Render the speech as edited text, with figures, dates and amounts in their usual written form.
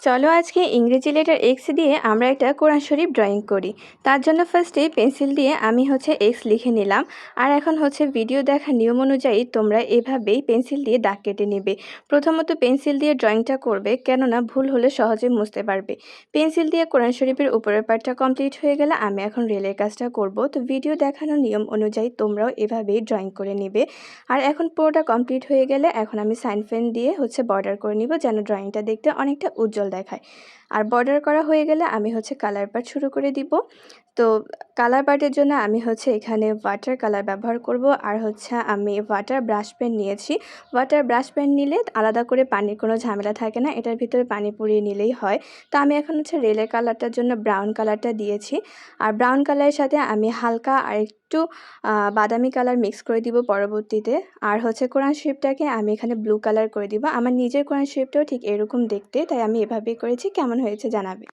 চলো আজকে ইংরেজি লেটার এক্স দিয়ে আমরা একটা কোরআন শরীফ ড্রয়িং করি। তার জন্য ফার্স্টে পেন্সিল দিয়ে আমি এক্স লিখে নিলাম। আর এখন ভিডিও দেখার নিয়ম অনুযায়ী তোমরা এভাবেই পেন্সিল দিয়ে দাগ কেটে নেবে। প্রথমত পেন্সিল দিয়ে ড্রয়িংটা করবে, কেননা ভুল হলে সহজে মুছতে পারবে। পেন্সিল দিয়ে কোরআন শরীফের উপরের পার্টটা কমপ্লিট হয়ে গেলে আমি এখন রেলের কাজটা করব। তো ভিডিও দেখানোর নিয়ম অনুযায়ী তোমরাও এভাবেই ড্রয়িং করে নেবে। আর এখন পুরোটা কমপ্লিট হয়ে গেলে এখন আমি সাইন পেন দিয়ে বর্ডার করে নিব, যেন ড্রয়িংটা দেখতে অনেকটা উজ্জ্বল দেখায়। আর বর্ডার করা হয়ে গেলে আমি কালার পার্ট শুরু করে দিব। তো কালার পার্টের জন্য আমি এখানে ওয়াটার কালার ব্যবহার করব। আর আমি ওয়াটার ব্রাশ পেন নিয়েছি। ওয়াটার ব্রাশ পেন নিলে আলাদা করে পানির কোনো ঝামেলা থাকে না, এটার ভিতরে পানি পুড়িয়ে নিলেই হয়। তো আমি এখন রেলের কালারটার জন্য ব্রাউন কালারটা দিয়েছি। আর ব্রাউন কালারের সাথে আমি হালকা আর একটু বাদামি কালার মিক্স করে দিব পরবর্তীতে। আর কোরআন শরীফটাকে আমি এখানে ব্লু কালার করে দিব। আমার নিজের কোরআন শরীফটাও ঠিক এরকম দেখতে, তাই আমি এভাবেই করেছি। কেমন হয়েছে জানাবে।